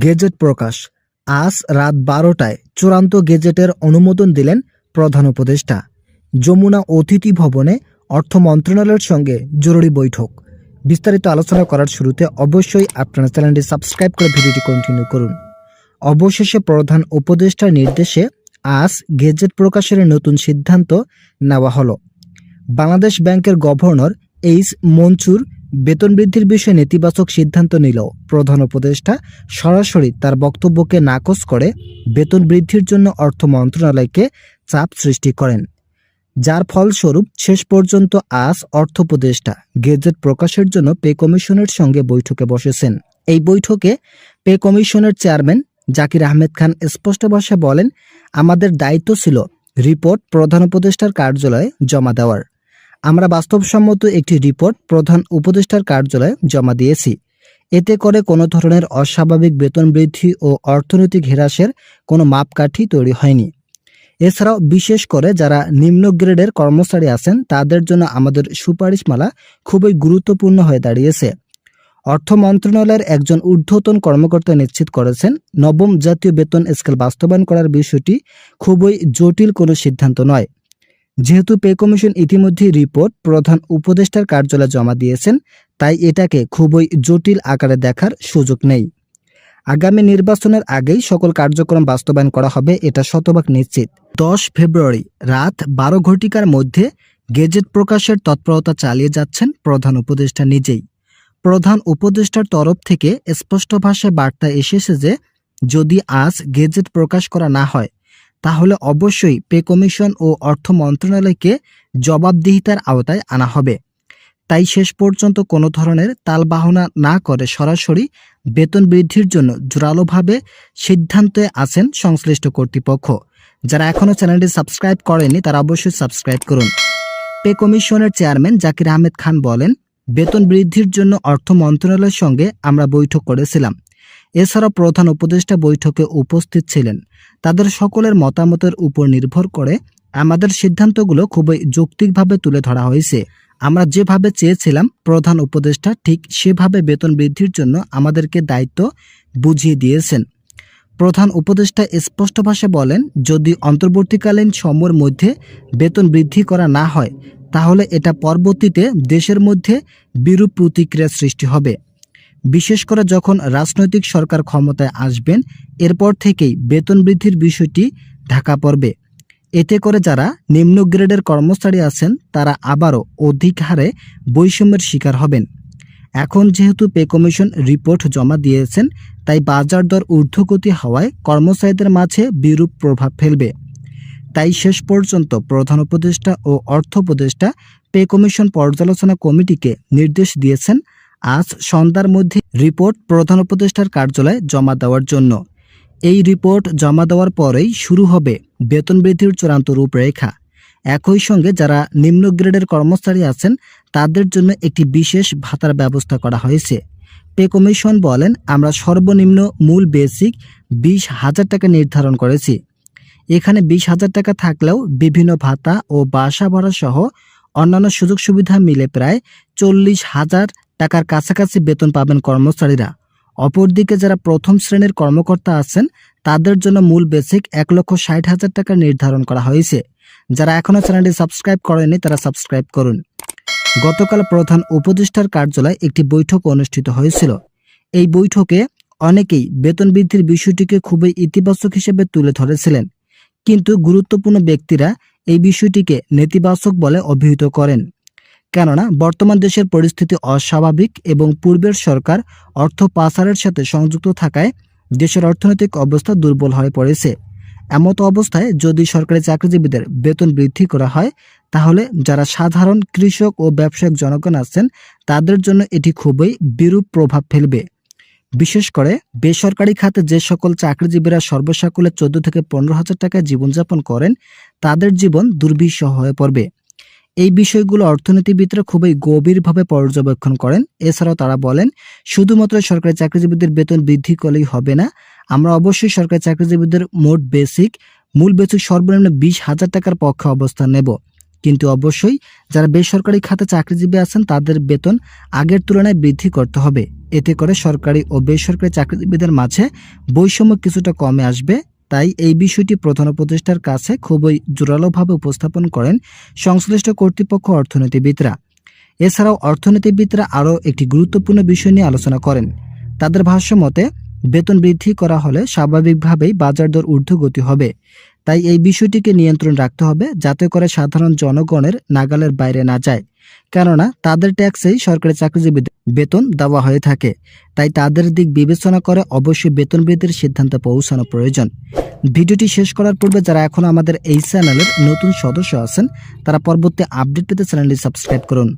Gazette প্রকাশ। আজ রাত ১২টায় চূড়ান্ত গেজেটের অনুমোদন দিলেন প্রধান উপদেষ্টা। যমুনা অতিথি ভবনে অর্থ মন্ত্রণালয়ের সঙ্গে জরুরি বৈঠক। বিস্তারিত আলোচনা করার শুরুতে অবশ্যই আপনারা চ্যানেলটি সাবস্ক্রাইব করে ভিডিওটি কন্টিনিউ করুন। অবশেষে প্রধান উপদেষ্টার নির্দেশে আজ গেজেট প্রকাশের নতুন সিদ্ধান্ত নেওয়া হলো। বাংলাদেশ ব্যাংকের গভর্নর এইচ মনসুর বেতন বৃদ্ধির বিষয়ে নেতিবাচক সিদ্ধান্ত নিলেও প্রধান উপদেষ্টা সরাসরি তার বক্তব্যকে নাকচ করে বেতন বৃদ্ধির জন্য অর্থ মন্ত্রণালয়কে চাপ সৃষ্টি করেন, যার ফলস্বরূপ শেষ পর্যন্ত আজ অর্থ উপদেষ্টা গেজেট প্রকাশের জন্য পে কমিশনের সঙ্গে বৈঠকে বসেছেন। এই বৈঠকে পে কমিশনের চেয়ারম্যান জাকির আহমেদ খান স্পষ্ট ভাষায় বলেন, আমাদের দায়িত্ব ছিল রিপোর্ট প্রধান উপদেষ্টার কার্যালয়ে জমা দেওয়ার। আমরা বাস্তবসম্মত একটি রিপোর্ট প্রধান উপদেষ্টার কার্যালয়ে জমা দিয়েছি। এতে করে কোনো ধরনের অস্বাভাবিক বেতন বৃদ্ধি ও অর্থনৈতিক হ্রাসের কোনো মাপকাঠি তৈরি হয়নি। এছাড়াও বিশেষ করে যারা নিম্ন গ্রেডের কর্মচারী আছেন তাদের জন্য আমাদের সুপারিশমালা খুবই গুরুত্বপূর্ণ হয়ে দাঁড়িয়েছে। অর্থ মন্ত্রণালয়ের একজন ঊর্ধ্বতন কর্মকর্তা নিশ্চিত করেছেন, নবম জাতীয় বেতন স্কেল বাস্তবায়ন করার বিষয়টি খুবই জটিল কোনো সিদ্ধান্ত নয়। যেহেতু পে কমিশন ইতিমধ্যেই রিপোর্ট প্রধান উপদেষ্টার কার্যালয়ে জমা দিয়েছেন, তাই এটাকে খুবই জটিল আকারে দেখার সুযোগ নেই। আগামী নির্বাচনের আগেই সকল কার্যক্রম বাস্তবায়ন করা হবে, এটা শতভাগ নিশ্চিত। 10 ফেব্রুয়ারি রাত 12 ঘটিকার মধ্যে গেজেট প্রকাশের তৎপরতা চালিয়ে যাচ্ছেন প্রধান উপদেষ্টা নিজেই। প্রধান উপদেষ্টার তরফ থেকে স্পষ্ট ভাষায় বার্তা এসেছে যে যদি আজ গেজেট প্রকাশ করা না হয় তাহলে অবশ্যই পে কমিশন ও অর্থ মন্ত্রণালয়কে জবাবদিহিতার আওতায় আনা হবে। তাই শেষ পর্যন্ত কোনো ধরনের তালবাহনা না করে সরাসরি বেতন বৃদ্ধির জন্য জোরালোভাবে সিদ্ধান্তে আছেন সংশ্লিষ্ট কর্তৃপক্ষ। যারা এখনও চ্যানেলটি সাবস্ক্রাইব করেনি তারা অবশ্যই সাবস্ক্রাইব করুন। পে কমিশনের চেয়ারম্যান জাকির আহমেদ খান বলেন, বেতন বৃদ্ধির জন্য অর্থ মন্ত্রণালয়ের সঙ্গে আমরা বৈঠক করেছিলাম। এছাড়াও প্রধান উপদেষ্টা বৈঠকে উপস্থিত ছিলেন। তাদের সকলের মতামতের উপর নির্ভর করে আমাদের সিদ্ধান্তগুলো খুবই যৌক্তিকভাবে তুলে ধরা হয়েছে। আমরা যেভাবে চেয়েছিলাম প্রধান উপদেষ্টা ঠিক সেভাবে বেতন বৃদ্ধির জন্য আমাদেরকে দায়িত্ব বুঝিয়ে দিয়েছেন। প্রধান উপদেষ্টা স্পষ্ট ভাষায় বলেন, যদি অন্তর্বর্তীকালীন সময়ের মধ্যে বেতন বৃদ্ধি করা না হয় তাহলে এটা পরবর্তীতে দেশের মধ্যে বিরূপ প্রতিক্রিয়া সৃষ্টি হবে। বিশেষ করে যখন রাজনৈতিক সরকার ক্ষমতায় আসবেন, এরপর থেকেই বেতন বৃদ্ধির বিষয়টি ঢাকা পড়বে। এতে করে যারা নিম্ন গ্রেডের কর্মচারী আছেন তারা আবারও অধিক হারে বৈষম্যের শিকার হবেন। এখন যেহেতু পে কমিশন রিপোর্ট জমা দিয়েছেন, তাই বাজার দর ঊর্ধ্বগতি হওয়ায় কর্মচারীদের মাঝে বিরূপ প্রভাব ফেলবে। তাই শেষ পর্যন্ত প্রধান উপদেষ্টা ও অর্থ উপদেষ্টা পে কমিশন পর্যালোচনা কমিটিকে নির্দেশ দিয়েছেন আজ সন্ধ্যার মধ্যে রিপোর্ট প্রধান উপদেষ্টার কার্যালয়ে জমা দেওয়ার জন্য। এই রিপোর্ট জমা দেওয়ার পরেই শুরু হবে বেতন বৃদ্ধির চূড়ান্ত রূপরেখা। একই সঙ্গে যারা নিম্ন গ্রেডের কর্মচারী আছেন তাদের জন্য একটি বিশেষ ভাতার ব্যবস্থা করা হয়েছে। পে কমিশন বলেন, আমরা সর্বনিম্ন মূল বেসিক 20,000 টাকা নির্ধারণ করেছি। এখানে 20,000 টাকা থাকলেও বিভিন্ন ভাতা ও বাসা ভাড়া সহ অন্যান্য সুযোগ সুবিধা মিলে প্রায় 40,000 টাকার কাছাকাছি বেতন পাবেন কর্মচারীরা। অপরদিকে যারা প্রথম শ্রেণীর কর্মকর্তা আছেন তাদের জন্য মূল বেসিক 1,60,000 টাকা নির্ধারণ করা হয়েছে। যারা এখনও চ্যানেলটি সাবস্ক্রাইব করেনি তারা সাবস্ক্রাইব করুন। গতকাল প্রধান উপদেষ্টার কার্যালয়ে একটি বৈঠক অনুষ্ঠিত হয়েছিল। এই বৈঠকে অনেকেই বেতন বৃদ্ধির বিষয়টিকে খুবই ইতিবাচক হিসেবে তুলে ধরেছিলেন, কিন্তু গুরুত্বপূর্ণ ব্যক্তিরা এই বিষয়টিকে নেতিবাচক বলে অভিহিত করেন। কেননা বর্তমান দেশের পরিস্থিতি অস্বাভাবিক এবং পূর্বের সরকার অর্থ পাচারের সাথে সংযুক্ত থাকায় দেশের অর্থনৈতিক অবস্থা দুর্বল হয়ে পড়েছে। এমত অবস্থায় যদি সরকারি চাকরিজীবীদের বেতন বৃদ্ধি করা হয় তাহলে যারা সাধারণ কৃষক ও ব্যবসায়িক জনগণ আছেন তাদের জন্য এটি খুবই বিরূপ প্রভাব ফেলবে। বিশেষ করে বেসরকারি খাতে যে সকল চাকরিজীবীরা সর্বসাকুল্যে 14 থেকে 15,000 টাকায় জীবনযাপন করেন তাদের জীবন দুর্বিষহ হয়ে পড়বে। এই বিষয়গুলো অর্থনীতিবিদরা খুবই গভীরভাবে পর্যবেক্ষণ করেন। এছাড়াও তারা বলেন, শুধুমাত্র সরকারি চাকরিজীবীদের বেতন বৃদ্ধি করলেই হবে না, আমরা অবশ্যই সরকারি চাকরিজীবীদের মূল বেসিক সর্বনিম্ন 20,000 টাকার পক্ষে অবস্থান নেব। কিন্তু অবশ্যই যারা বেসরকারি খাতে চাকরিজীবী আছেন তাদের বেতন আগের তুলনায় বৃদ্ধি করতে হবে। এতে করে সরকারি ও বেসরকারি চাকরিজীবীদের মাঝে বৈষম্য কিছুটা কমে আসবে। তাই এই বিষয়টি প্রধান উপদেষ্টার কাছে খুবই জোরালোভাবে উপস্থাপন করেন সংশ্লিষ্ট কর্তৃপক্ষ অর্থনীতিবিদরা। এছাড়াও অর্থনীতিবিদরা আরও একটি গুরুত্বপূর্ণ বিষয় নিয়ে আলোচনা করেন। তাদের ভাষ্য মতে বেতন বৃদ্ধি করা হলে স্বাভাবিকভাবেই বাজার দর ঊর্ধ্বগতি হবে। তাই এই বিষয়টিকে নিয়ন্ত্রণ রাখতে হবে যাতে করে সাধারণ জনগণের নাগালের বাইরে না যায়, কেননা তাদের ট্যাক্সেই সরকারি চাকরিজীবীদের বেতন দেওয়া হয়ে থাকে। তাই তাদের দিক বিবেচনা করে অবশ্যই বেতন বৃদ্ধির সিদ্ধান্তে পৌঁছানো প্রয়োজন। ভিডিওটি শেষ করার পূর্বে যারা এখনো আমাদের এই চ্যানেলের নতুন সদস্য আছেন তারা পরবর্তী আপডেট পেতে চ্যানেলটি সাবস্ক্রাইব করুন।